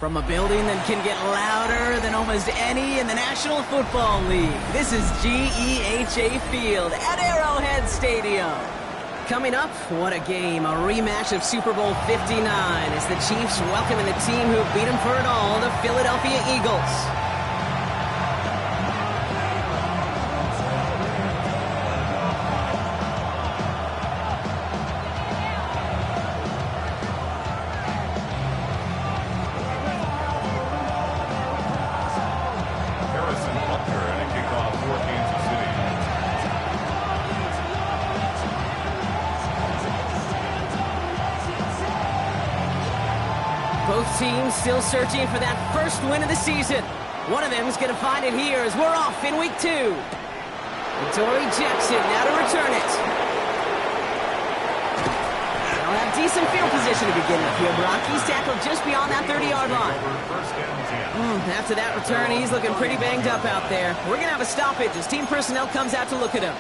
From a building that can get louder than almost any in the National Football League, this is GEHA Field at Arrowhead Stadium. Coming up, what a game, a rematch of Super Bowl 59 as the Chiefs welcoming the team who beat them for it all, the Philadelphia Eagles. Both teams still searching for that first win of the season. One of them is going to find it here as we're off in week 2. Dory Jackson now to return it. They'll have decent field position to begin with here, Brock. He's tackled just beyond that 30-yard line. After that return, he's looking pretty banged up out there. We're going to have a stoppage as team personnel comes out to look at him.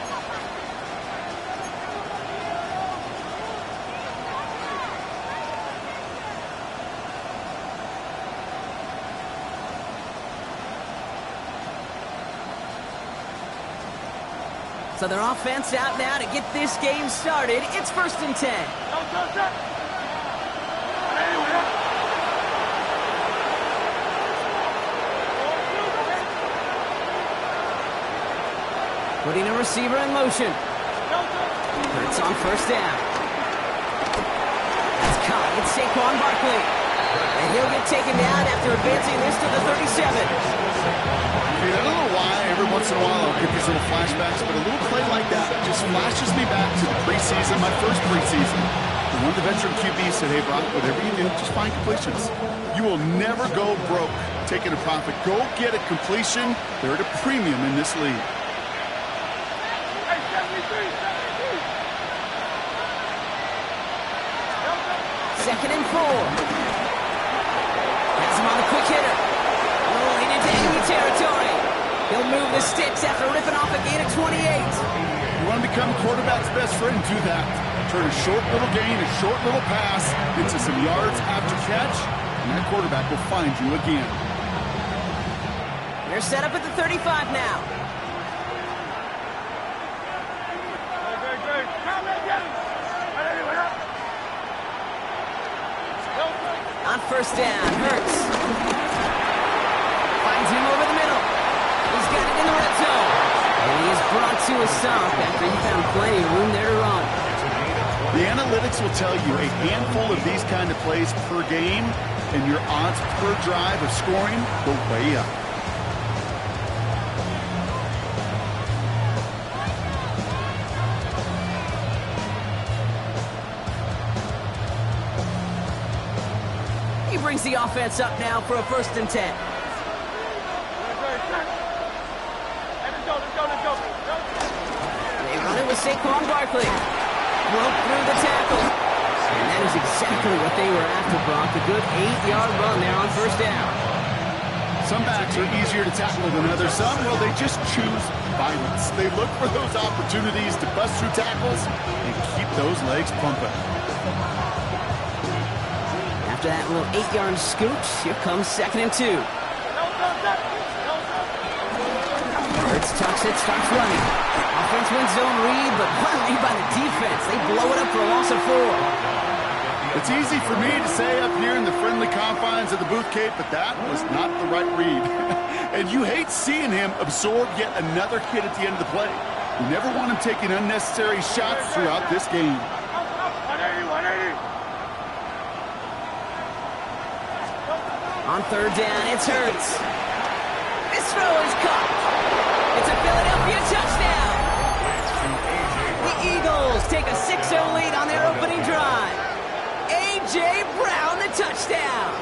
So their offense out now to get this game started. It's 1st and 10. Putting a receiver in motion. It's on 1st down. That's caught. It's Saquon Barkley. And he'll get taken down after advancing this to the 37. I don't know why every once in a while I'll get these little flashbacks, but a little play like that just flashes me back to the preseason, my first preseason. One of the veteran QBs said, hey, Brock, whatever you do, just find completions. You will never go broke taking a profit. Go get a completion. They're at a premium in this league. Second and 4. Has him on a quick hitter. Rolling into enemy territory. He'll move the sticks after ripping off a gain of 28. You want to become quarterback's best friend? Do that. Turn a short little gain, a short little pass into some yards after catch, and that quarterback will find you again. They're set up at the 35 now. On 1st down, Hurts. Finds him over the middle. He's got it in the red zone. And he is brought to a stop after he found plenty of room there to run. The analytics will tell you a handful of these kind of plays per game, and your odds per drive of scoring go way up. He brings the offense up now for a 1st and 10. They run it with Saquon Barkley. Broke through the tackle. And that is exactly what they were after, Brock. A good 8-yard run there on 1st down. Some backs are easier to tackle than others. Some, well, they just choose violence. They look for those opportunities to bust through tackles and keep those legs pumping. After that little 8-yard scooch, here comes 2nd and 2. Hurts tucks it, starts running. Offense wins zone read, but what a read by the defense. They blow it up for a loss of 4. It's easy for me to say up here in the friendly confines of the booth, Kate, but that was not the right read. And you hate seeing him absorb yet another hit at the end of the play. You never want him taking unnecessary shots throughout this game. On 3rd down, it's Hurts. This throw is caught. It's a Philadelphia touchdown. The Eagles take a 6-0 lead on their opening drive. A.J. Brown, the touchdown.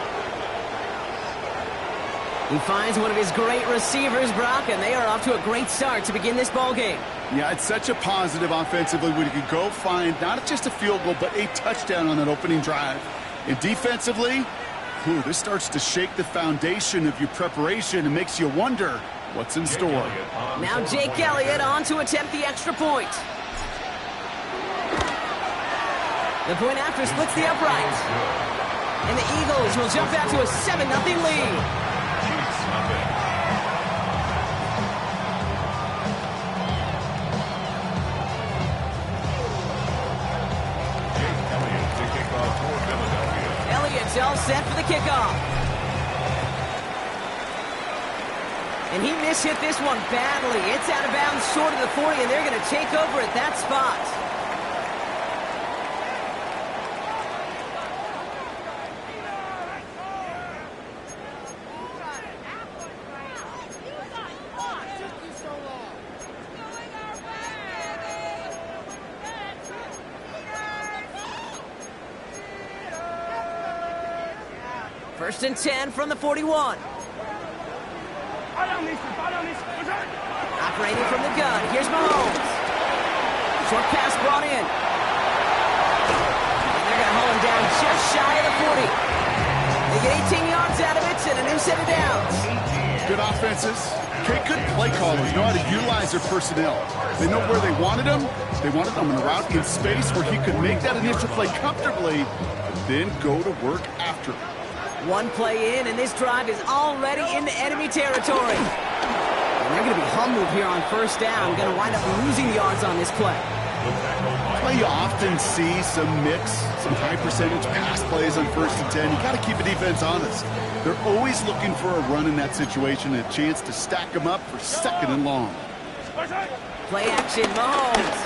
He finds one of his great receivers, Brock, and they are off to a great start to begin this ball game. Yeah, it's such a positive offensively when you can go find not just a field goal, but a touchdown on that opening drive. And defensively, this starts to shake the foundation of your preparation and makes you wonder what's in store. Now Jake Elliott on to attempt the extra point. The point after splits the uprights. And the Eagles will jump out to a 7-0 lead. Elliott's all set for the kickoff. And he mishit this one badly. It's out of bounds short of the 40, and they're going to take over at that spot. First and 10 from the 41. Operating from the gun. Here's Mahomes. Short pass brought in. And they're going to haul him down just shy of the 40. They get 18 yards out of it and a new set of downs. Good offenses. Okay, good play callers. Know how to utilize their personnel. They know where they wanted them. They wanted them in a route in space where he could make that initial play comfortably, but then go to work after it. One play in, and this drive is already into enemy territory. And they're going to be humbled here on first down. Going to wind up losing yards on this play. Well, you often see some mix, some high percentage pass plays on first and 10. You got to keep the defense honest. They're always looking for a run in that situation, and a chance to stack them up for second and long. Play action, Mahomes.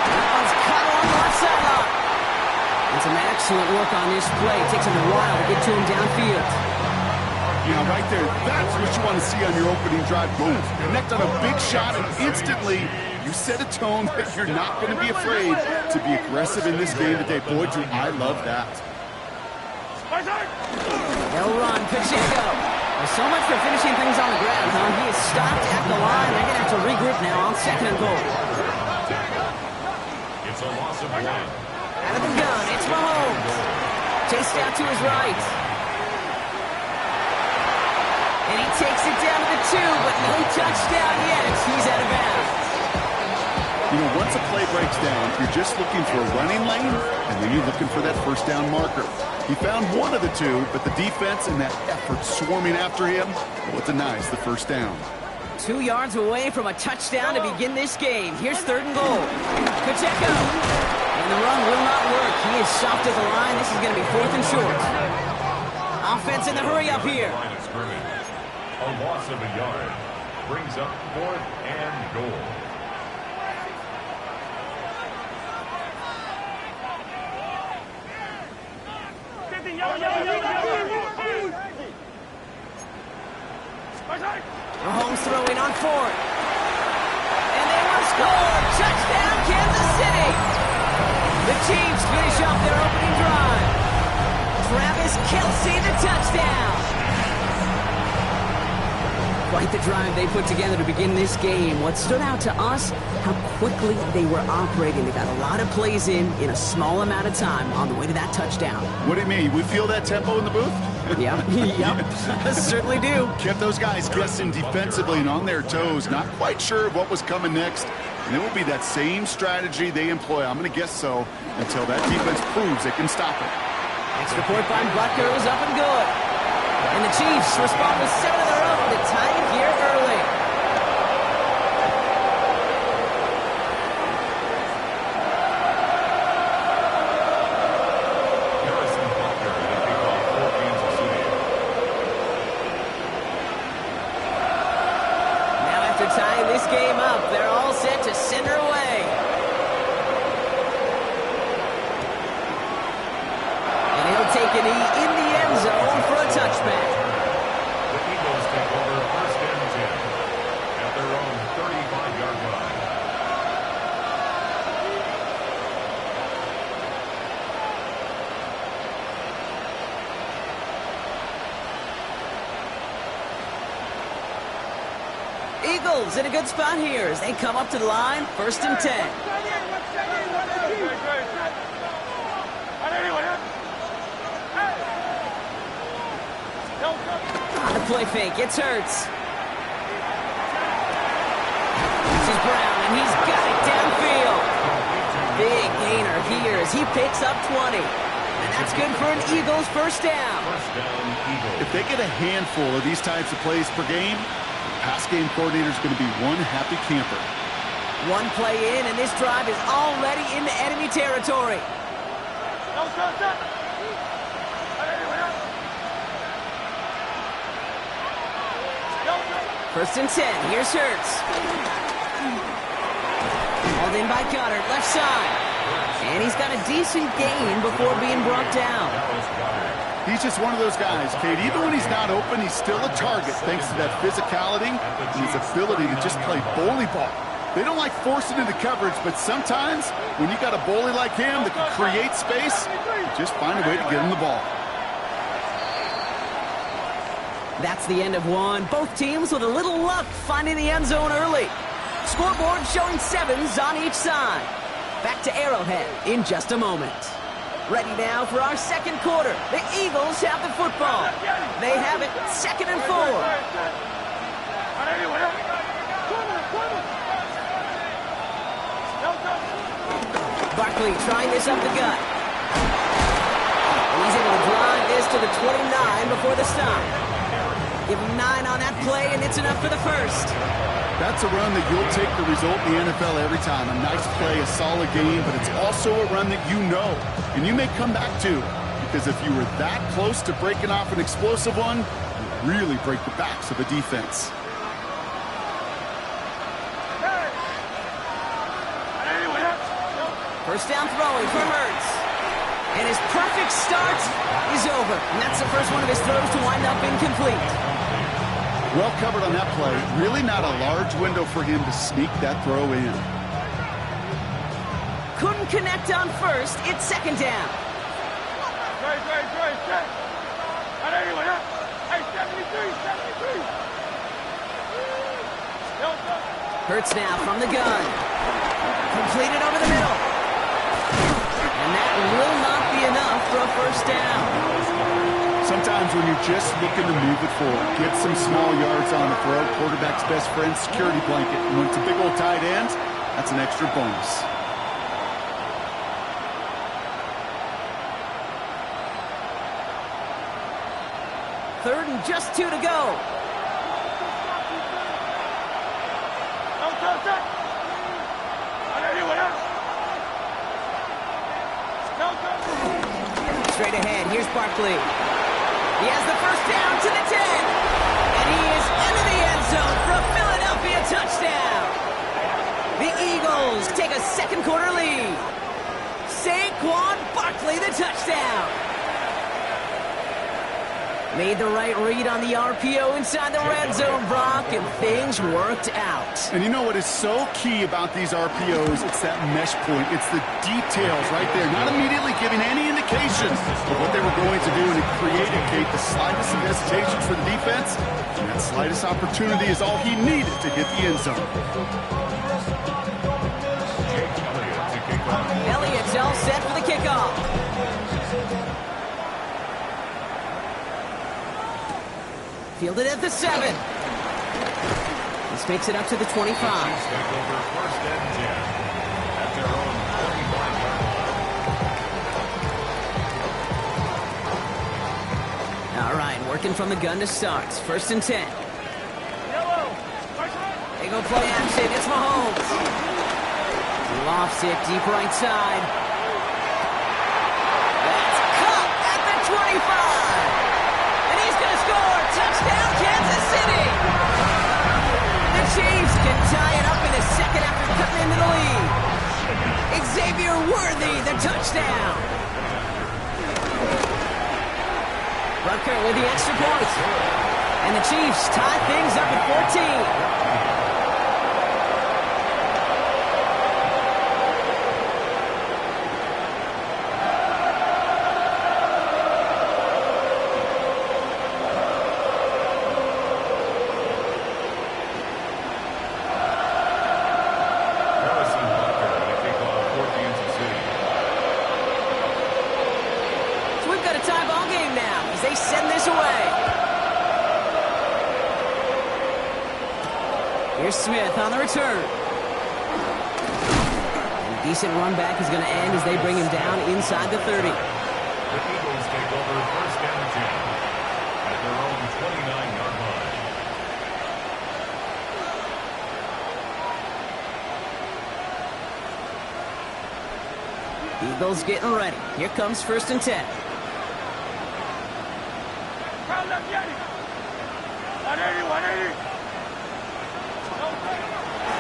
That one's cut along the left sideline. And some excellent work on this play. It takes him a while to get to him downfield. Yeah, right there. That's what you want to see on your opening drive. Boom. Connect on a big shot, and instantly you set a tone that you're not going to be afraid to be aggressive in this game today. Boy, Drew, I love that. They'll run. Pacheco. Well, so much for finishing things on the ground, huh? He is stopped at the line. They're going to have to regroup now on second and goal. It's a loss of 1. Out of the gun, it's Mahomes. Chased out to his right. And he takes it down to the 2, but no touchdown yet. He's out of bounds. You know, once a play breaks down, you're just looking for a running lane, and then you're looking for that first down marker. He found one of the two, but the defense and that effort swarming after him will denies the first down. 2 yards away from a touchdown to begin this game. Here's third and goal. Pacheco. And the run will not work. He is soft at the line. This is going to be fourth and short. Offense in the hurry up here. A loss of a yard brings up 4th and goal. Mahomes throwing on 4th. And they will score. Touchdown, Kansas City. The Chiefs finish off their opening drive. Travis Kelce, the touchdown. Quite the drive they put together to begin this game. What stood out to us, how quickly they were operating. They got a lot of plays in a small amount of time on the way to that touchdown. What do you mean? We feel that tempo in the booth? Yeah, yep, certainly do. Kept those guys guessing defensively and on their toes, not quite sure what was coming next. And it will be that same strategy they employ, I'm going to guess so, until that defense proves they can stop it. Extra point by Butker was up and good. And the Chiefs respond with 7 of their own to tie it here early. Now after tying this game up, they're all set to send her away. And he'll take a knee in the end zone for a touchback. The Eagles take over 1st and 10 at their own 35-yard line. Eagles in a good spot here as they come up to the line, 1st and 10. The play fake, it's Hurts. This is Brown, and he's got it downfield. Big gainer gears. He picks up 20. And that's good for an Eagles first down. First down, Eagles. If they get a handful of these types of plays per game, the pass game coordinator is going to be one happy camper. One play in, and this drive is already into enemy territory. First and 10. Here's Hurts. Hauled in by Goddard, left side. And he's got a decent gain before being brought down. He's just one of those guys, Kate. Even when he's not open, he's still a target thanks to that physicality and his ability to just play bully ball. They don't like forcing into coverage, but sometimes when you got a bully like him that can create space, you just find a way to get him the ball. That's the end of one. Both teams with a little luck finding the end zone early. Scoreboard showing 7s on each side. Back to Arrowhead in just a moment. Ready now for our second quarter. The Eagles have the football. They have it 2nd and 4. Barkley trying this up the gut. And he's able to drive this to the 29 before the stop. Give him 9 on that play, and it's enough for the first. That's a run that you'll take the result in the NFL every time. A nice play, a solid game, but it's also a run that you know, and you may come back to. Because if you were that close to breaking off an explosive one, you really break the backs of a defense. First down throwing for Hurts. And his perfect start is over. And that's the first one of his throws to wind up incomplete. Well covered on that play. Really not a large window for him to sneak that throw in. Couldn't connect on first. It's 2nd down. Hurts now from the gun. Completed over the middle. And that will not be enough for a first down. Sometimes when you're just looking to move it forward, get some small yards on the throw, quarterback's best friend, security blanket. And when it's a big old tight end, that's an extra bonus. Third and just 2 to go. Straight ahead, here's Barkley. He has the first down to the 10. And he is into the end zone for a Philadelphia touchdown. The Eagles take a second quarter lead. Saquon Barkley, the touchdown. Made the right read on the RPO inside the red zone, Brock, and things worked out. And you know what is so key about these RPOs? It's that mesh point. It's the details right there. Not immediately giving any indication of what they were going to do, and it created, Kate, the slightest of hesitations for the defense. And that slightest opportunity is all he needed to hit the end zone. Elliott's all set for the kickoff. Fielded at the 7. This makes it up to the 25. All right, working from the gun to start. 1st and 10. They go play action. It's Mahomes. Lofts it deep right side. That's caught at the 25. And he's going to score. Touchdown, Kansas City. The Chiefs can tie it up in the second after cutting into the lead. Xavier Worthy, the touchdown. Rucker with the extra point. And the Chiefs tie things up at 14. Here's Smith on the return. And Decent run back is going to end as they bring him down inside the 30. The Eagles take over first and 10 at their own 29-yard line. Eagles getting ready. Here comes first and 10.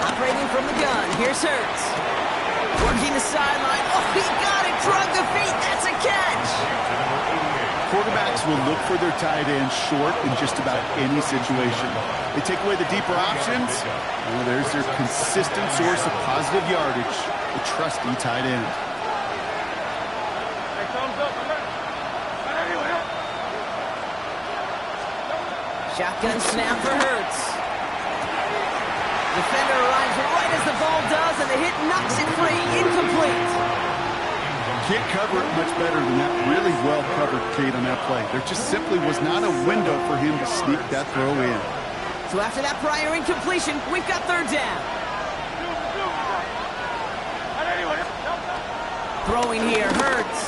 Operating from the gun. Here's Hurts. Working the sideline. Oh, he got it. Drug the feet. That's a catch. Quarterbacks will look for their tight end short in just about any situation. They take away the deeper options. Well, there's their consistent source of positive yardage, the trusty tight end. Shotgun snap for Hurts. Defender arrives right as the ball does, and the hit knocks it free. Incomplete. Can't cover it much better than that. Really well covered, Kate, on that play. There just simply was not a window for him to sneak that throw in. So after that prior incompletion, we've got third down. Throwing here, Hurts.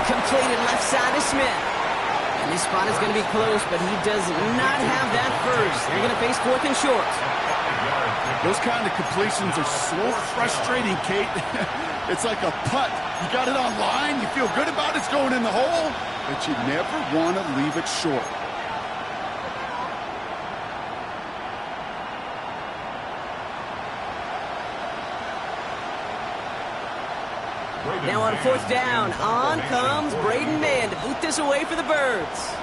Completed left side to Smith. And this spot is going to be close, but he does not have that first. They're going to face fourth and short. Those kind of completions are so frustrating, Kate. It's like a putt. You got it on line, you feel good about it's going in the hole, but you never want to leave it short. Now on fourth down, on comes Braden Mann to boot this away for the Birds.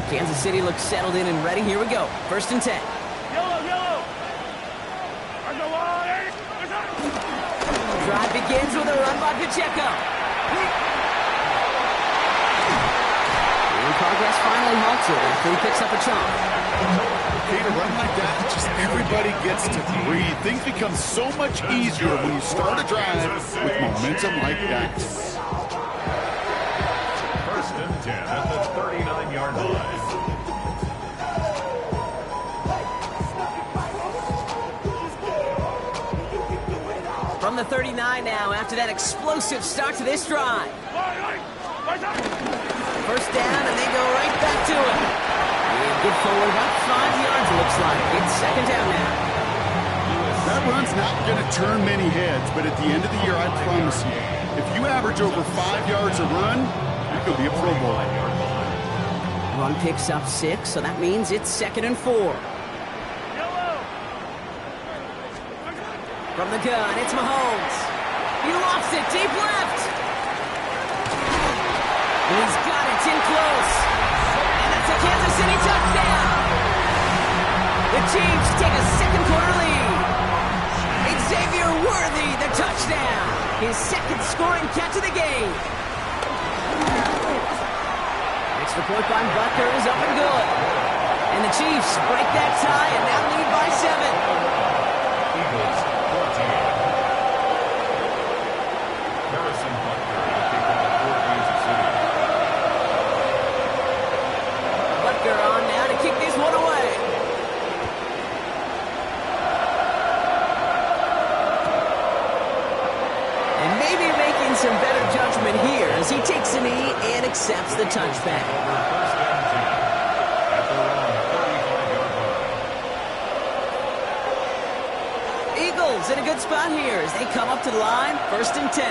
Kansas City looks settled in and ready. Here we go. First and 10. Drive begins with a run by Pacheco. And progress finally halted after he picks up a chunk. Okay, to run like that, just everybody gets to breathe. Things become so much easier when you start a drive with momentum like that. First and 10 at the 39-yard line. From the 39 now, after that explosive start to this drive. First down, and they go right back to it. And good forward, about 5 yards, it looks like. It's second down now. That run's not going to turn many heads, but at the end of the year, I promise you, if you average over 5 yards a run, you could be a Pro Bowler. Run picks up 6, so that means it's second and 4. From the gun, it's Mahomes. He lofts it deep left. And he's got it in close. And that's a Kansas City touchdown. The Chiefs take a second quarter lead. Xavier Worthy, the touchdown. His second scoring catch of the game. Extra point by Butker is up and good. And the Chiefs break that tie and now lead by 7. Eagles 14. Harrison Butker will take on for Kansas City. Butker on now to kick this one away. And maybe making some better judgment here as he takes a knee and accepts the touchback. First and 10 at their own 35-yard line. Eagles in a good spot here as they come up to the line, first and 10.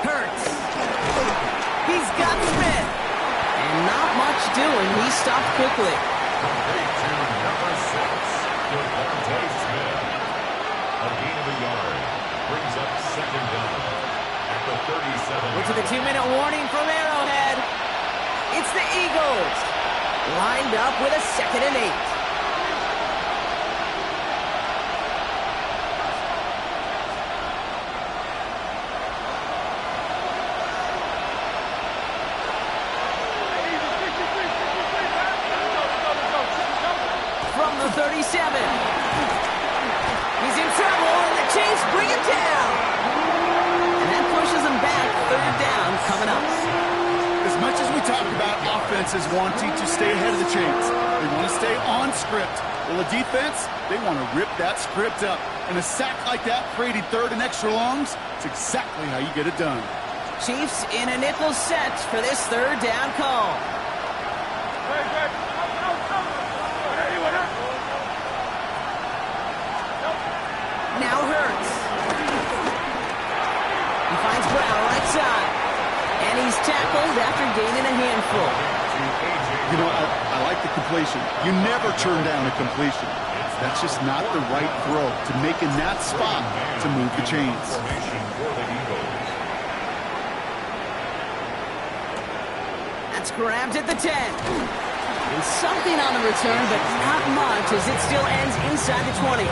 Hurts. He's got Smith. And not much doing. He stopped quickly. Complete to number 6, Devontae Smith. A gain of a yard brings up second down at the 37. We're to the 2-minute warning from Arrowhead. It's the Eagles. Lined up with a second and 8. 37. He's in trouble, and the Chiefs bring him down. And that pushes him back. Third down coming up. As much as we talk about offenses wanting to stay ahead of the chains, they want to stay on script. Well, the defense, they want to rip that script up. And a sack like that, creating third and extra longs, it's exactly how you get it done. Chiefs in a nickel set for this third down call. Now Hurts. He finds Brown right side. And he's tackled after gaining a handful. You know, I like the completion. You never turn down a completion. That's just not the right throw to make in that spot to move the chains. That's grabbed at the 10. And something on the return, but not much as it still ends inside the 20.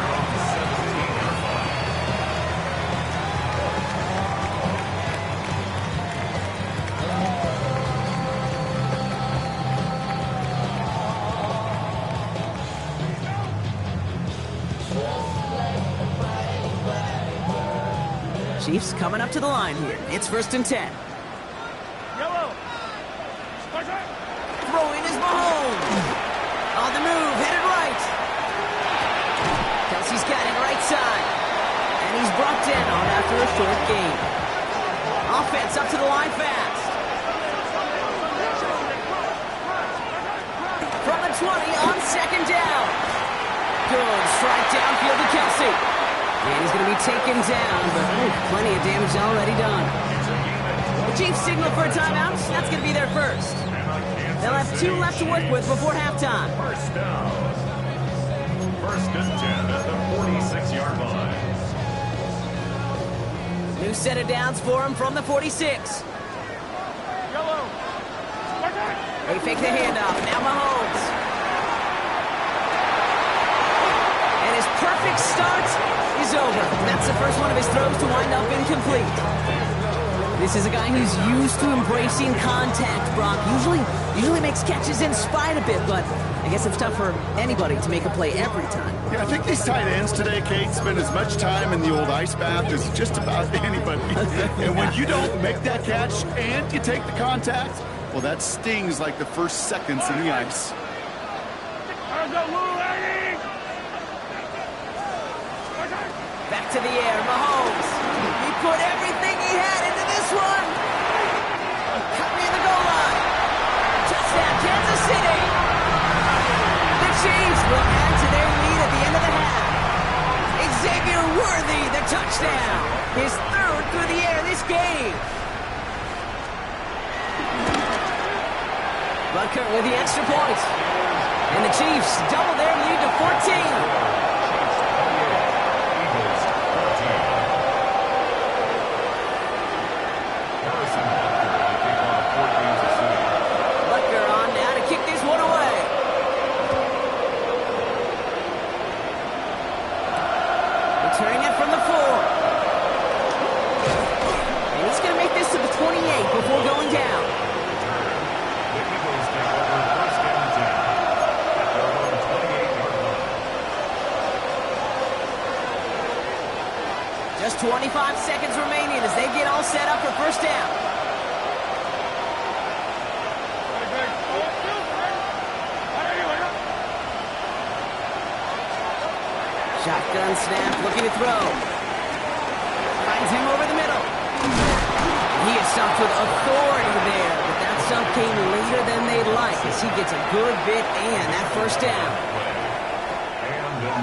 Chiefs coming up to the line here. It's 1st and 10. Throwing is Mahomes. On the move, headed right. Kelsey's got it right side. And he's brought down after a short gain. Offense up to the line fast. From the 20 on 2nd down. Good strike downfield to Kelsey. And he's going to be taken down, but plenty of damage already done. The Chiefs signal for a timeout. That's going to be their first. They'll have 2 left to work with before halftime. First down. 1st and 10 at the 46-yard line. New set of downs for him from the 46. They fake the handoff. Now Mahomes. And his perfect start is over. That's the first one of his throws to wind up incomplete. This is a guy who's used to embracing contact, Brock. Usually makes catches in spite of it, but I guess it's tough for anybody to make a play every time. Yeah, I think these tight ends today, Kate, spend as much time in the old ice bath as just about anybody. And when you don't make that catch and you take the contact, well, that stings like the first seconds in the ice. Back to the air, Mahomes. He put everything he had into this one. Cut me in the goal line. Touchdown, Kansas City. The Chiefs will add to their lead at the end of the half. Xavier Worthy, the touchdown. His 3rd through the air this game. Butker with the extra point. And the Chiefs double their lead to 14. Turning it from the 4. And he's going to make this to the 28 before going down. The Eagles take over 1st and 10 at their own 28-yard line. Just 25 seconds remaining as they get all set up for 1st down. Shotgun snap, looking to throw. Finds him over the middle. He is stumped with authority there, but that stump came later than they'd like as he gets a good bit and that 1st down.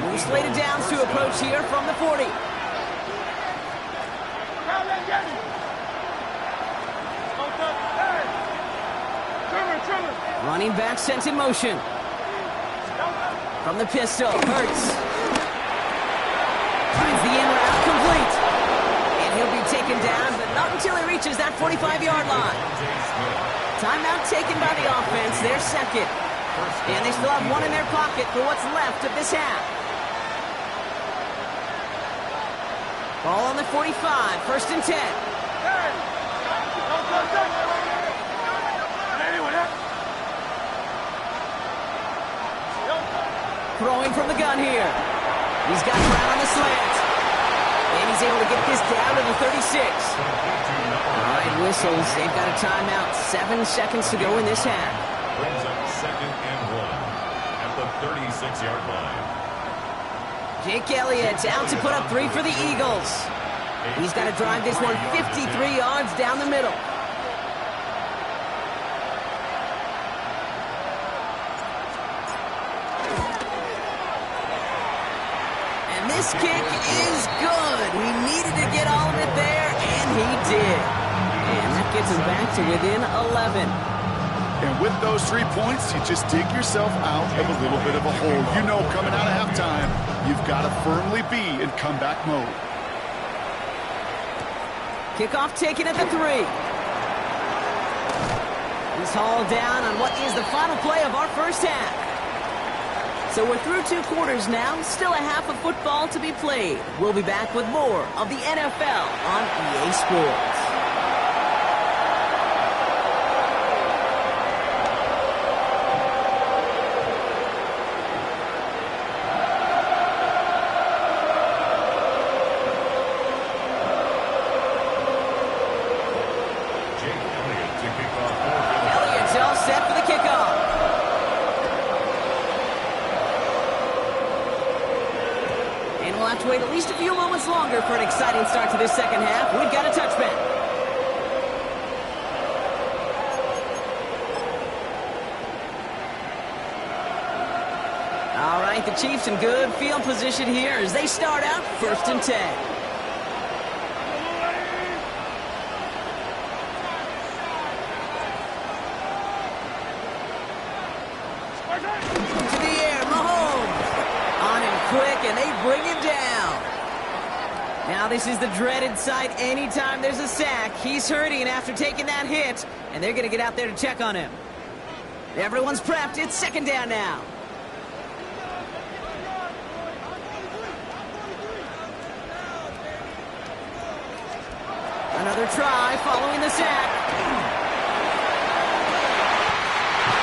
New slated downs to approach here from the 40. Running back sent in motion. From the pistol, Hurts. Finds the in route complete. And he'll be taken down, but not until he reaches that 45-yard line. Timeout taken by the offense, their 2nd. And they still have 1 in their pocket for what's left of this half. Ball on the 45, 1st and 10. Throwing from the gun here. He's got Brown on the slant. And he's able to get this down to the 36. All right, whistles. They've got a timeout. 7 seconds to go in this half. Brings up 2nd and 1 at the 36-yard line. Jake Elliott out to put up 3 for the Eagles. He's got to drive this one 53 yards down the middle. And this kick is good. He needed to get all of it there, and he did. And that gets him back to within 11. And with those 3 points, you just dig yourself out of a little bit of a hole. You know, coming out of halftime, you've got to firmly be in comeback mode. Kickoff taken at the 3. He's hauled down on what is the final play of our first half. So we're through 2 quarters now, still a half of football to be played. We'll be back with more of the NFL on EA Sports. Wait at least a few moments longer for an exciting start to this second half. We've got a touchback. All right, the Chiefs in good field position here as they start out 1st and 10. To the air, Mahomes. On him quick, and they bring him down. Now this is the dreaded sight anytime there's a sack. He's hurting after taking that hit, and they're going to get out there to check on him. Everyone's prepped. It's 2nd down now. Another try following the sack.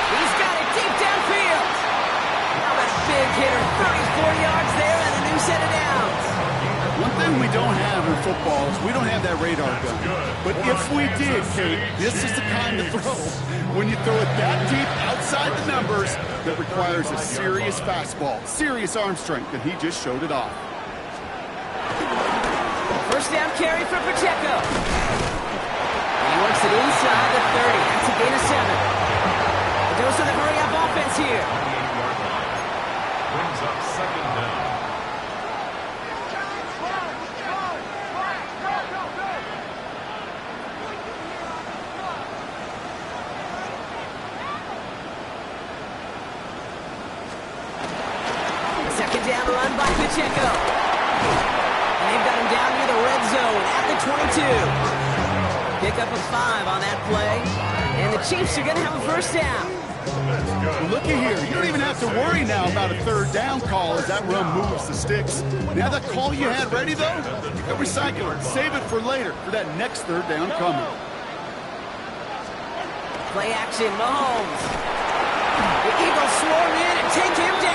He's got it deep downfield. How about a big hitter, 34 yards there and a new set of downs. One thing we don't have in football is we don't have that radar gun. But if we did, Kate, this is the kind of throw. When you throw it that deep outside the numbers, that requires a serious fastball, serious arm strength, and he just showed it off. First down carry for Pacheco. And he works it inside the 30. That's a gain of 7. A dose of the hurry-up offense here. Brings up 2nd down. Down run by Pacheco. And they've got him down near the red zone at the 22. Pick up a 5 on that play. And the Chiefs are going to have a first down. Well, looky here. You don't even have to worry now about a 3rd down call as that run moves the sticks. Now that call you had ready, though, you can recycle it. Save it for later, for that next 3rd down coming. Play action, Mahomes. The Eagles swarm in and take him down.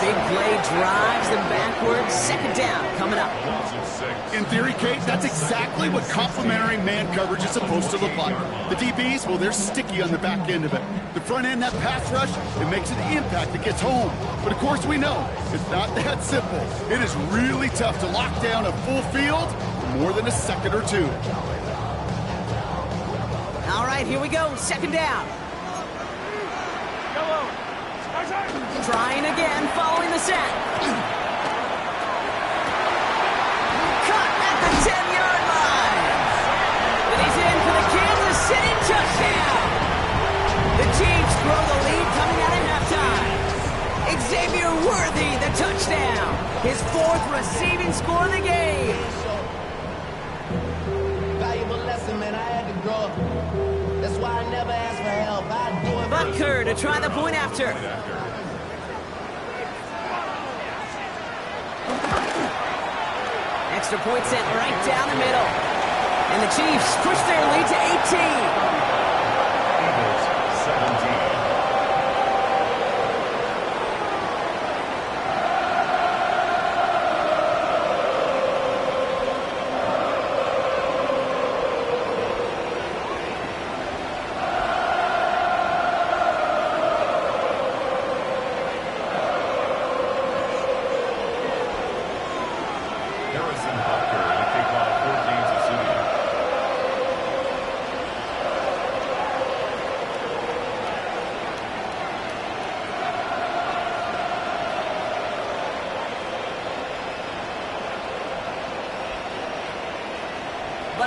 Big play drives them backwards. 2nd down coming up. In theory, Kate, that's exactly what complementary man coverage is supposed to look like. The DBs, well, they're sticky on the back end of it. The front end, that pass rush, it makes it the impact that gets home. But of course we know, it's not that simple. It is really tough to lock down a full field for more than a second or 2. All right, here we go. 2nd down. Trying again, following the sack. Caught at the 10-yard line. And he's in for the Kansas City touchdown. The Chiefs grow the lead coming out of halftime. Xavier Worthy, the touchdown. His 4th receiving score of the game. Valuable lesson, man. I had to grow up. That's why I never ask for help. I do it. Butker to try the point after. Extra point sent right down the middle. And the Chiefs push their lead to 18. Eagles 17.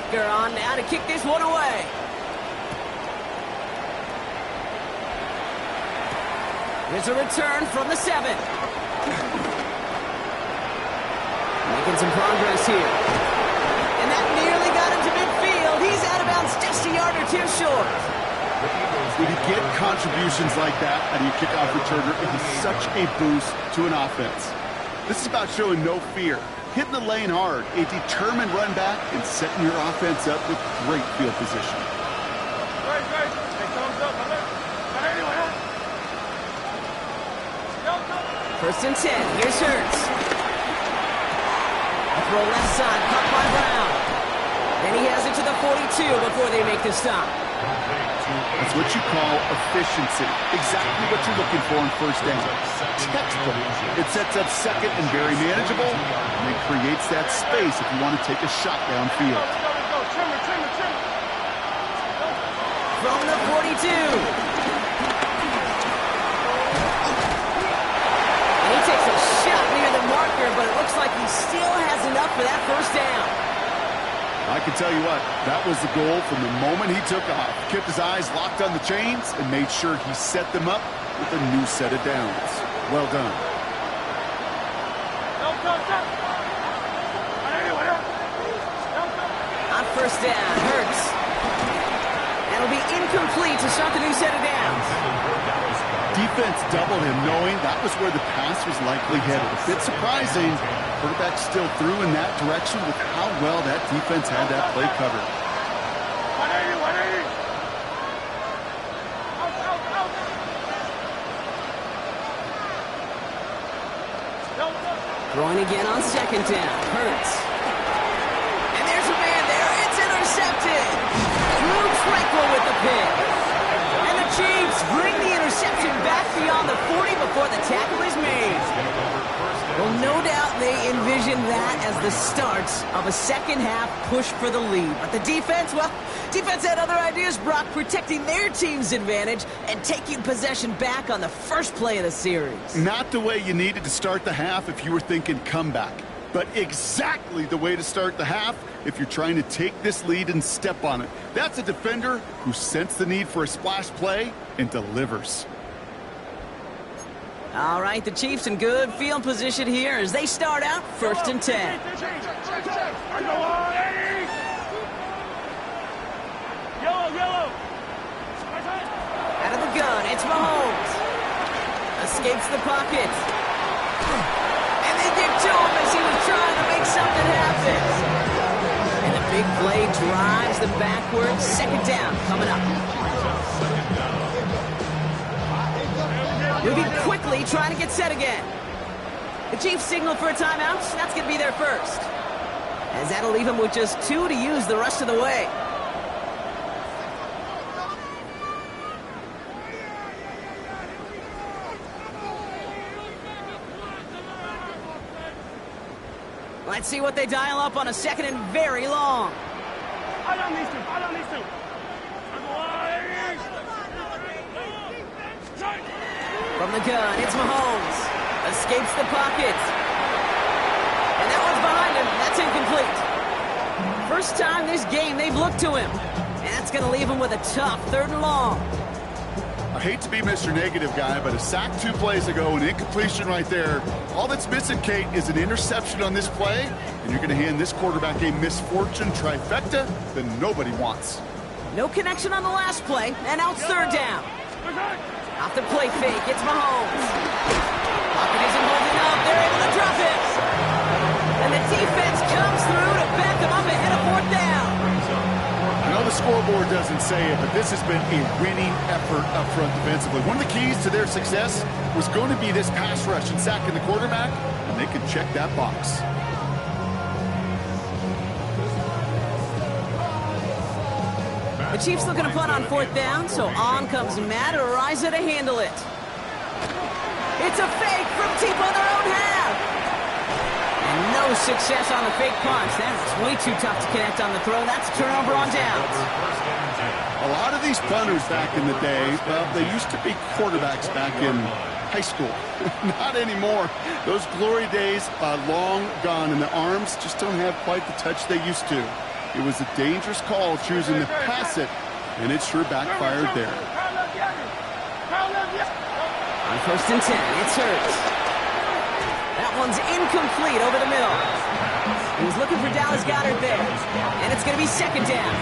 marker on now to kick this one away. Here's a return from the 7. Making some progress here. And that nearly got him to midfield. He's out of bounds just a yard or two short. When you get contributions like that out of your kickoff returner, it is such a boost to an offense. This is about showing no fear, hitting the lane hard, a determined run back, and setting your offense up with great field position. First and 10. Here's Hurts. A throw left side, caught by Brown. Then he has it to the 42 before they make the stop. That's what you call efficiency. Exactly what you're looking for in first down. Textbook. It sets up second and very manageable, and it creates that space if you want to take a shot downfield. From the 42. And he takes a shot near the marker, but it looks like he still has enough for that first down. I can tell you what, that was the goal from the moment he took off. Kept his eyes locked on the chains and made sure he set them up with a new set of downs. Well done. On first down, Hurts. That'll be incomplete to start the new set of downs. Defense doubled him, knowing that was where the pass was likely headed. A bit surprising. Quarterback still threw in that direction with how well that defense had that play covered. Throwing again on second down. Hurts. And there's a man there. It's intercepted. Drew Tranquil with the pick. And the Chiefs bring the interception back beyond the 40 before the tackle is made. Well, no doubt they envisioned that as the start of a second-half push for the lead. But the defense, well, defense had other ideas, Brock, protecting their team's advantage and taking possession back on the first play of the series. Not the way you needed to start the half if you were thinking comeback, but exactly the way to start the half if you're trying to take this lead and step on it. That's a defender who sensed the need for a splash play and delivers. All right, the Chiefs in good field position here as they start out first and 10. Out of the gun, it's Mahomes. Escapes the pocket. And they get to him as he was trying to make something happen. And a big play drives them backwards. Second down coming up. Moving quickly, trying to get set again. The Chiefs signal for a timeout. That's going to be their first. As that'll leave them with just 2 to use the rest of the way. Let's see what they dial up on a second and very long. From the gun, it's Mahomes. Escapes the pocket. And that one's behind him. That's incomplete. First time this game they've looked to him. And that's going to leave him with a tough 3rd and long. I hate to be Mr. Negative guy, but a sack 2 plays ago, an incompletion right there. All that's missing, Kate, is an interception on this play, and you're going to hand this quarterback a misfortune trifecta that nobody wants. No connection on the last play, and now it's 3rd down. Off the play fake, it's Mahomes. Pocket isn't holding up. They're able to drop it. And the defense comes through to back them up ahead of 4th down. I know the scoreboard doesn't say it, but this has been a winning effort up front defensively. One of the keys to their success was going to be this pass rush and sacking the quarterback, and they could check that box. The Chiefs looking to punt on 4th down, so on comes Matt Ariza to handle it. It's a fake from deep on their own half. And no success on the fake punch. That's way too tough to connect on the throw. That's a turnover on downs. A lot of these punters back in the day, well, they used to be quarterbacks back in high school. Not anymore. Those glory days are long gone, and the arms just don't have quite the touch they used to. It was a dangerous call choosing to pass it, and it sure backfired there. On 1st and 10, it's Hurts. That one's incomplete over the middle. He was looking for Dallas Goedert there, and it's going to be 2nd down.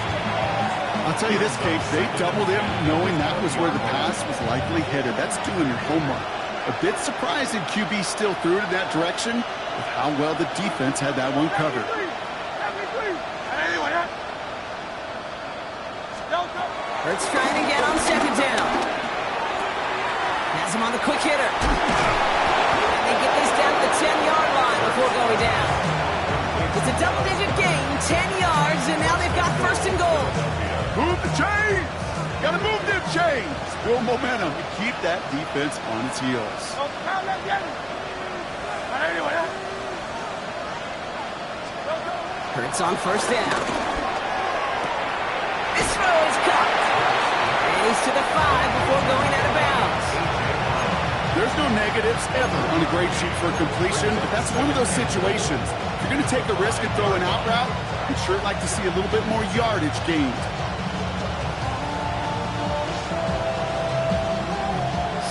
I'll tell you this, Kate, they doubled him knowing that was where the pass was likely headed. That's doing your homework. A bit surprising QB still threw it in that direction with how well the defense had that one covered. Hurts trying again on 2nd down. Has him on the quick hitter. And they get this down to the 10-yard line before going down. It's a double-digit gain, 10 yards, and now they've got 1st and goal. Move the chains! Gotta move them chains! Build momentum to keep that defense on its heels. Hurts on 1st down. This throw is caught. And he's to the 5 before going out of bounds. There's no negatives ever on a grade sheet for completion, but that's one of those situations. If you're going to take a risk and throw an out route, you'd sure like to see a little bit more yardage gained.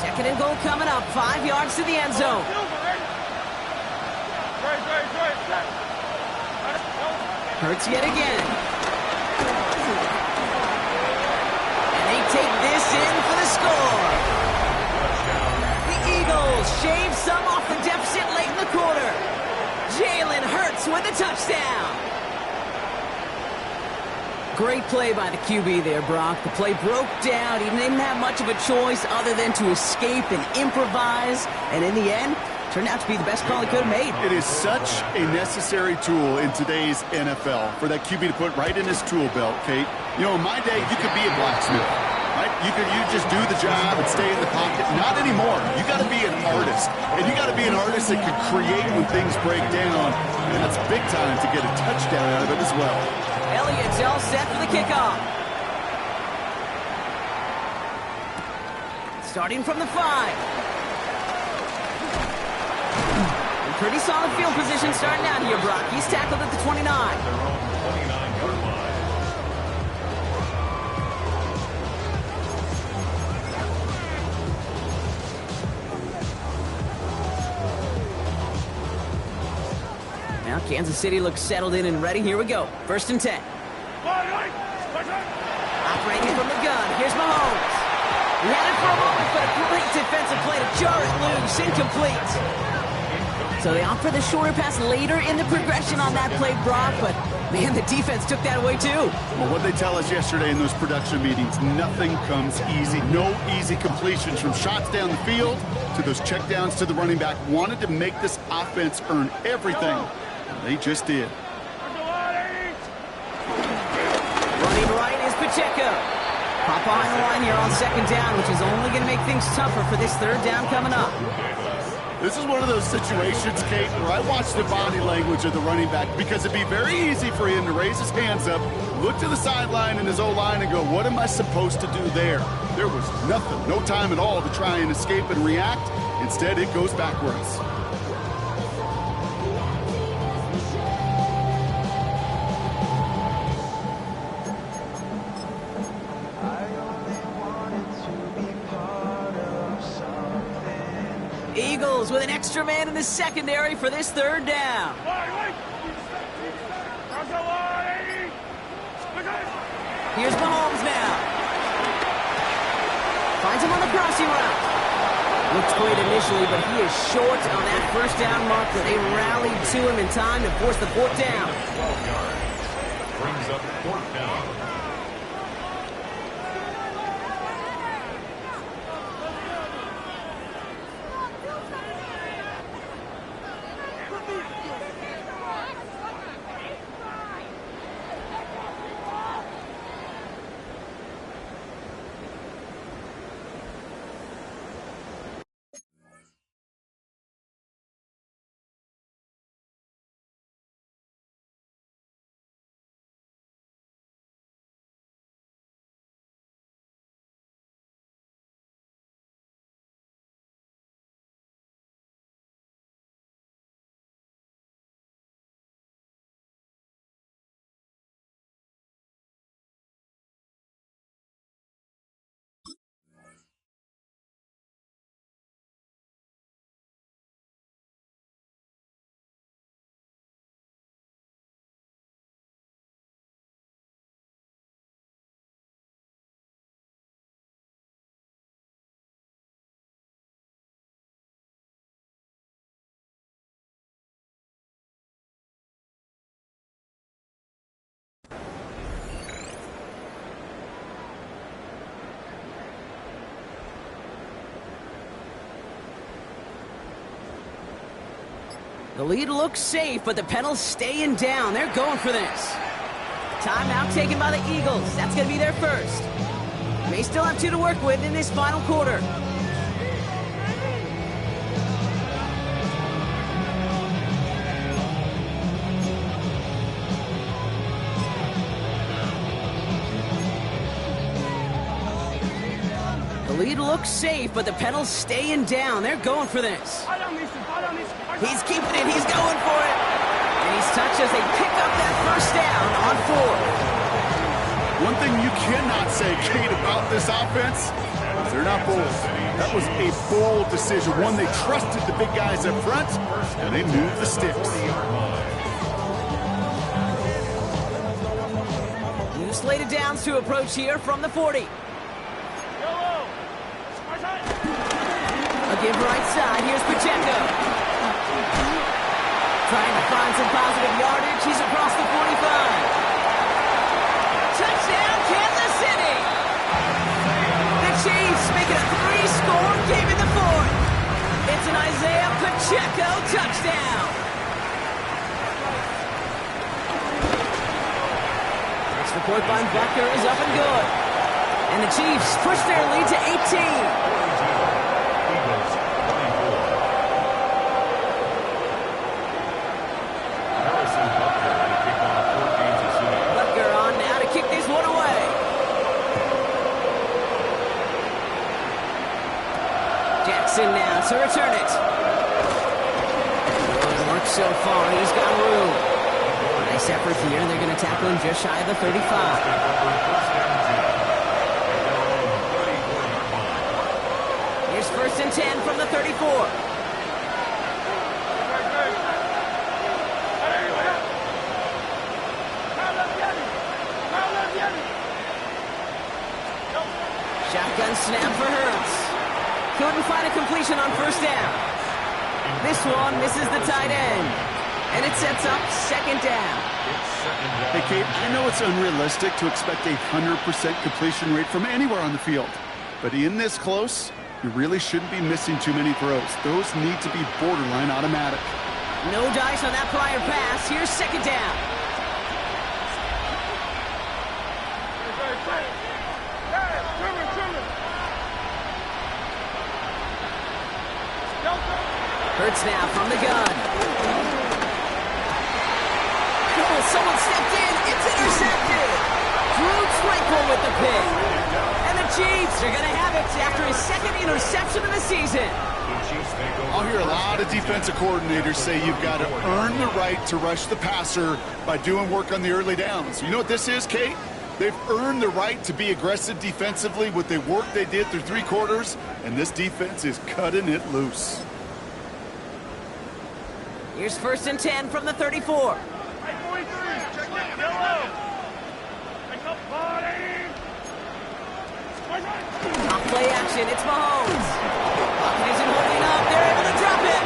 2nd and goal coming up, 5 yards to the end zone. Hurts yet again. And they take this in for the score. The Eagles shave some off the deficit late in the quarter. Jalen Hurts with a touchdown. Great play by the QB there, Brock. The play broke down. He didn't have much of a choice other than to escape and improvise. And in the end, turned out to be the best call he could have made. It is such a necessary tool in today's NFL for that QB to put right in his tool belt, Kate. You know, in my day, you could be a blacksmith, right? You just do the job and stay in the pocket. Not anymore. You got to be an artist. And you got to be an artist that can create when things break down. And that's big time to get a touchdown out of it as well. Elliott's all set for the kickoff. Starting from the 5. Pretty solid field position starting out here, Brock. He's tackled at the 29. Their own 29-yard line. Now Kansas City looks settled in and ready. Here we go. 1st and 10. Operating from the gun. Here's Mahomes. He had it for a moment, but a great defensive play to jar it loose. Incomplete. So they opt for the shorter pass later in the progression on that play, Brock, but man, the defense took that away too. Well, what they tell us yesterday in those production meetings, nothing comes easy. No easy completions from shots down the field to those checkdowns to the running back. Wanted to make this offense earn everything. They just did. Running right is Pacheco. Pop behind the line here on 2nd down, which is only going to make things tougher for this 3rd down coming up. This is one of those situations, Kate, where I watch the body language of the running back because it'd be very easy for him to raise his hands up, look to the sideline and his O-line and go, what am I supposed to do there? There was nothing, no time at all to try and escape and react. Instead, it goes backwards. Eagles with an extra man in the secondary for this 3rd down. Here's Mahomes now. Finds him on the crossing route. Looked great initially, but he is short on that 1st down marker. They rallied to him in time to force the 4th down. 12 yards. Brings up 4th down. The lead looks safe, but the Penals staying down. They're going for this. Timeout taken by the Eagles. That's going to be their first. May still have 2 to work with in this final quarter. The lead looks safe, but the Penals staying down. They're going for this. He's keeping it. He's going for it. And he's touched as they pick up that first down on 4. One thing you cannot say, Kate, about this offense is they're not bold. That was a bold decision. One, they trusted the big guys up front, and they moved the sticks. New slated downs to approach here from the 40. A give right side. Here's Pacheco. Trying to find some positive yardage. He's across the 45. Touchdown, Kansas City! The Chiefs make it a 3-score game in the 4th. It's an Isaiah Pacheco touchdown. Extra point by Bucker is up and good. And the Chiefs push their lead to 18. Now to return it. Good work so far. He's got room. Nice effort here. They're going to tackle him just shy of the 35. Here's 1st and 10 from the 34. Shotgun snap for Hurts. Couldn't find a completion on 1st down. This one misses the tight end. And it sets up 2nd down. Hey, Kate, I know it's unrealistic to expect a 100% completion rate from anywhere on the field. But in this close, you really shouldn't be missing too many throws. Those need to be borderline automatic. No dice on that prior pass. Here's 2nd down. Hurts now from the gun. Oh, someone stepped in. It's intercepted. Drew Tranquil with the pick. And the Chiefs are going to have it after his 2nd interception of the season. I'll hear a lot of defensive coordinators say you've got to earn the right to rush the passer by doing work on the early downs. You know what this is, Kate? They've earned the right to be aggressive defensively with the work they did through 3 quarters, and this defense is cutting it loose. Here's 1st and 10 from the 34. Off play action, it's Mahomes. Isn't holding up, they're able to drop it.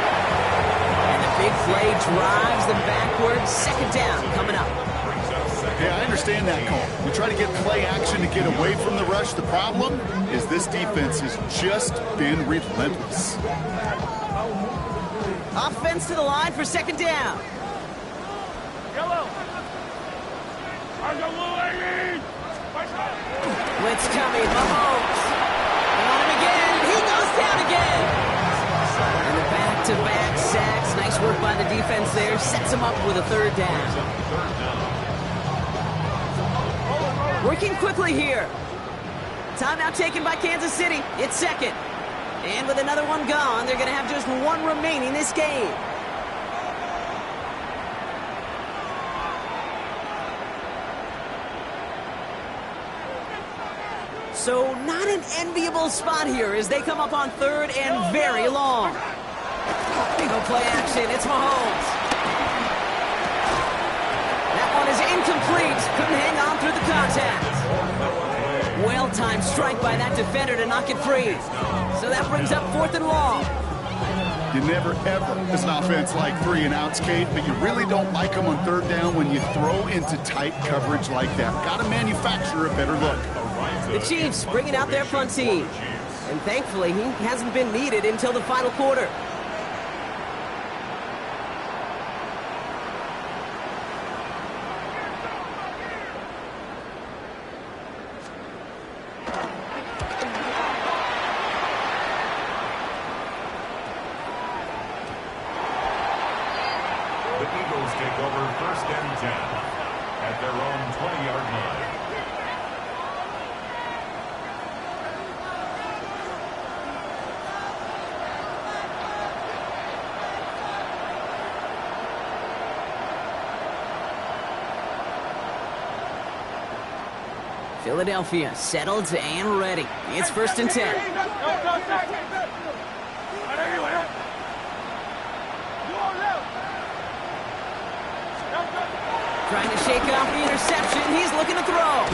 And the big play drives them backwards. 2nd down coming up. Yeah, I understand that call. You try to get play action to get away from the rush. The problem is this defense has just been relentless. Offense to the line for 2nd down. Blitz coming, Mahomes. On him again, he goes down again. And the back-to-back sacks. Nice work by the defense there. Sets him up with a 3rd down. Working quickly here. Timeout taken by Kansas City. It's 2nd. And with another one gone, they're going to have just 1 remaining this game. So not an enviable spot here as they come up on 3rd and very long. Big old play action. It's Mahomes. That one is incomplete. Couldn't hang on through the contact. Well-timed strike by that defender to knock it free. So that brings up 4th and long. You never, ever, as an offense, like 3 and outs, Kate, but you really don't like them on 3rd down when you throw into tight coverage like that. Got to manufacture a better look. The Chiefs bringing out their punt team. And thankfully, he hasn't been needed until the final quarter. Philadelphia settled and ready. It's 1st and 10. Trying to shake off the interception. He's looking to throw.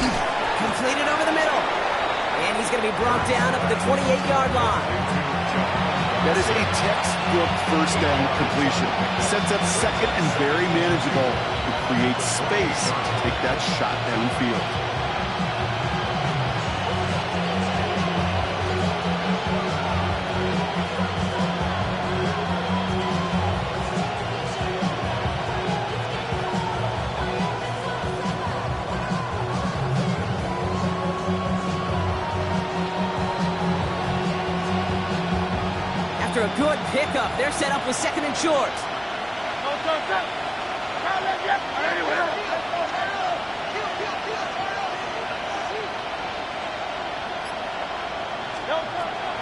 Completed over the middle. And he's going to be brought down up at the 28-yard line. That is a textbook first down completion. Sets up second and very manageable. It creates space to take that shot downfield. After a good pickup, they're set up with 2nd and short.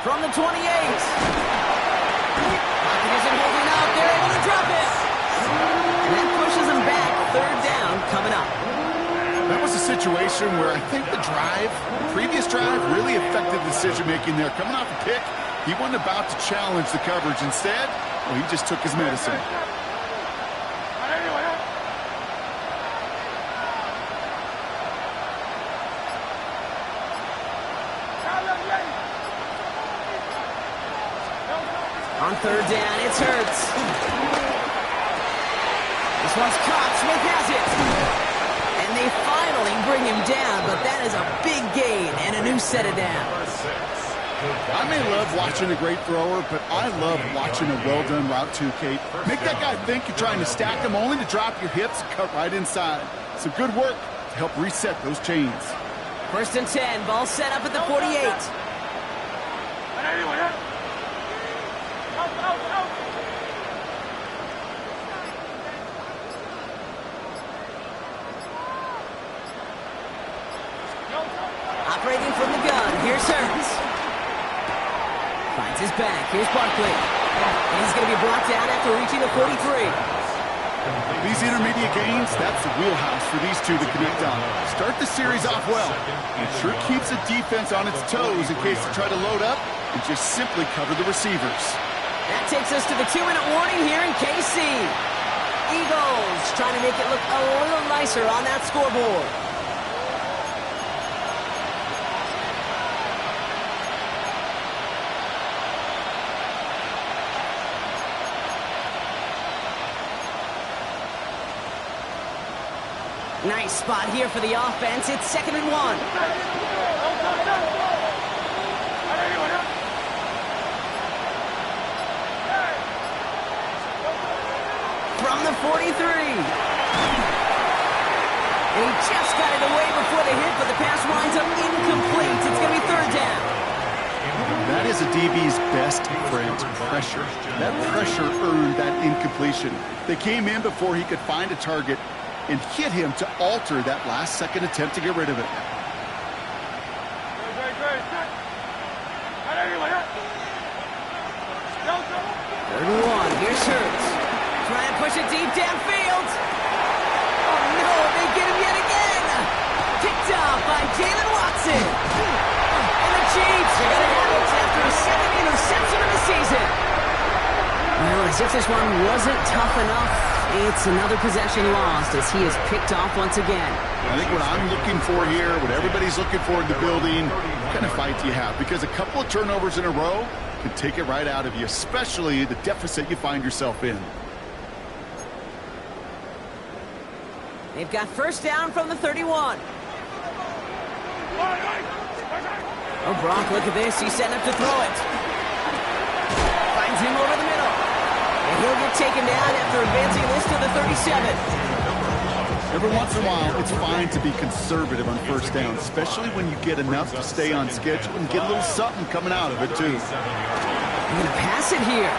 From the 28. Pocket isn't holding up. They're able to drop it. And that pushes them back. 3rd down coming up. That was a situation where I think the previous drive, really affected decision-making there. Coming off a pick, he wasn't about to challenge the coverage. Instead, well, he just took his medicine. On 3rd down, it's Hurts. This one's caught. Smith has it. And they finally bring him down, but that is a big gain and a new set of downs. I may love watching a great thrower, but I love watching a well-done route too, Kate. Make that guy think you're trying to stack him only to drop your hips and cut right inside. So good work to help reset those chains. 1st and 10, ball set up at the 48. Operating from the gun, here's Hurts. Finds his back, here's Barkley. And he's going to be brought down after reaching the 43. These intermediate gains, that's the wheelhouse for these two to connect on. Start the series off well. It sure keeps the defense on its toes in case they try to load up and just simply cover the receivers. That takes us to the 2-minute warning here in KC. Eagles trying to make it look a little nicer on that scoreboard. Nice spot here for the offense. It's 2nd and 1. From the 43. And he just got it away before the hit, but the pass winds up incomplete. It's going to be 3rd down. That is a DB's best friend, pressure. That pressure earned that incompletion. They came in before he could find a target and hit him to alter that last-second attempt to get rid of it. 3rd and 1, here's Hurts. Try and push it deep downfield. Oh no, they get him yet again. Picked off by Jalen Watson. And the Chiefs are going to have it after a 2nd interception of the season. Well, as if this one wasn't tough enough, it's another possession lost as he is picked off once again. I think what I'm looking for here, what everybody's looking for in the building, what kind of fight do you have? Because a couple of turnovers in a row can take it right out of you, especially the deficit you find yourself in. They've got 1st down from the 31. Oh, Brock, look at this. He's setting up to throw it. Finds him over the middle. And he'll get taken down after advancing this to the 37. Every once in a while, it's fine to be conservative on 1st down, especially when you get enough to stay on schedule and get a little something coming out of it, too. He's going to pass it here.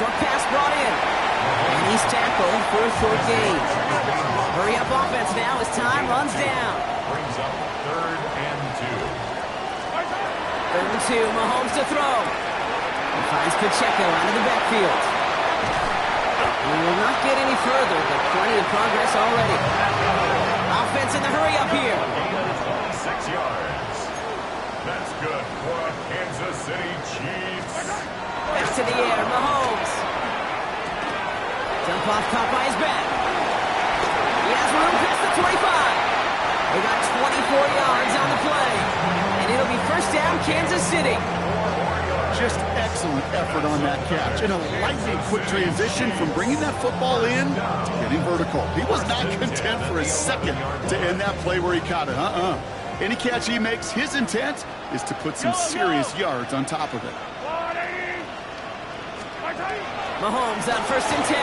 Short pass brought in. And he's tackled for a short gain. Hurry up offense now as time runs down. Brings up 3rd and 2. 3rd and 2, Mahomes to throw. He finds Pacheco out of the backfield. We will not get any further, but plenty of progress already. Offense in the hurry up here. yards. That's good for a Kansas City Chiefs. Back to the air, Mahomes. Jump off, caught by his back. He has room past the 25. They got 24 yards on the play. And it'll be first down, Kansas City. Just excellent effort on that catch. And a lightning quick transition from bringing that football in to getting vertical. He was not content for a second to end that play where he caught it. Any catch he makes, his intent is to put some serious yards on top of it. Mahomes on 1st and 10.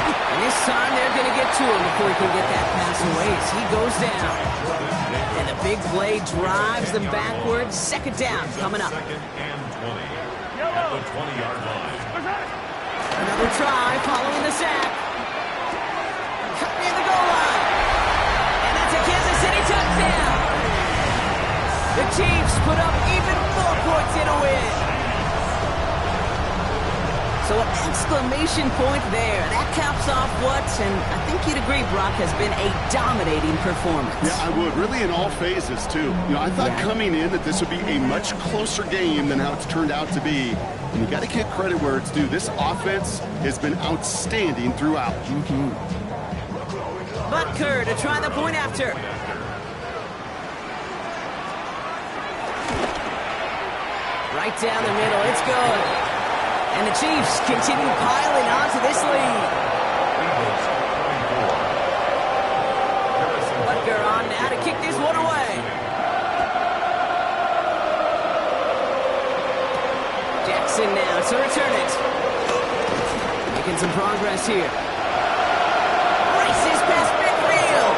And this time they're going to get to him before he can get that pass away as he goes down. And the big play drives them backwards. 2nd down coming up. 2nd and 20 at the 20-yard line. Another try following the sack. Cut near the goal line. And that's a Kansas City touchdown. The Chiefs put up even more points in a win. So an exclamation point there. That caps off what, and I think you'd agree, Brock, has been a dominating performance. Yeah, I would. Really in all phases, too. You know, I thought coming in that this would be a much closer game than how it's turned out to be. And you got to give credit where it's due. This offense has been outstanding throughout. Butker to try the point after. Right down the middle. It's good. And the Chiefs continue piling onto this lead. Butker on now to kick this one away. Jackson now to return it. Making some progress here. Races past midfield.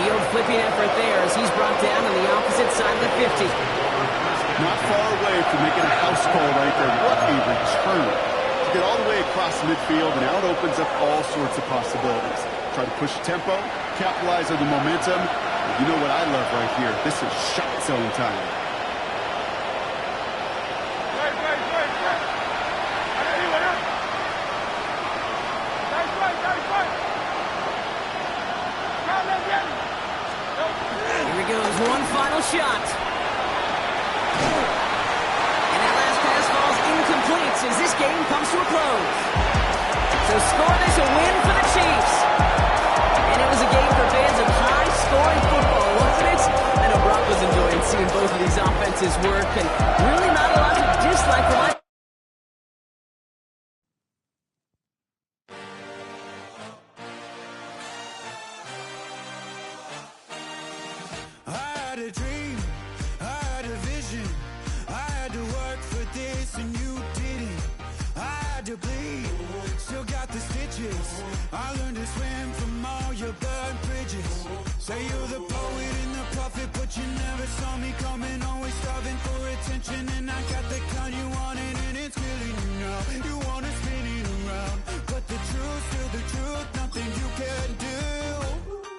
Field flipping effort there as he's brought down on the opposite side of the 50. Not far away from making a house call right there. What a return. To get all the way across midfield, and now it opens up all sorts of possibilities. Try to push tempo, capitalize on the momentum. You know what I love right here? This is shot zone time. Here he goes, one final shot. As this game comes to a close. So scoreless, a win for the Chiefs. And it was a game for fans of high-scoring football, wasn't it? I know Brock was enjoying seeing both of these offenses work, and really not a lot to dislike from either. I had a dream, I had a vision, I had to work for this and you didn't. I had to bleed, still got the stitches. I learned to swim from all your burned bridges. Say you're the poet and the prophet, but you never saw me coming. Always starving for attention, and I got the kind you wanted, and it's killing you now. You wanna spin it around, but the truth's still the truth, nothing you can do.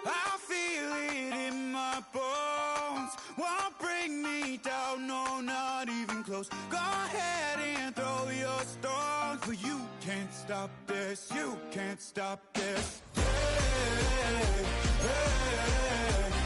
I feel it in my bones, won't bring me down, no, not even close. Go ahead and throw your stones, but you can't stop this, you can't stop this. Hey, hey, hey.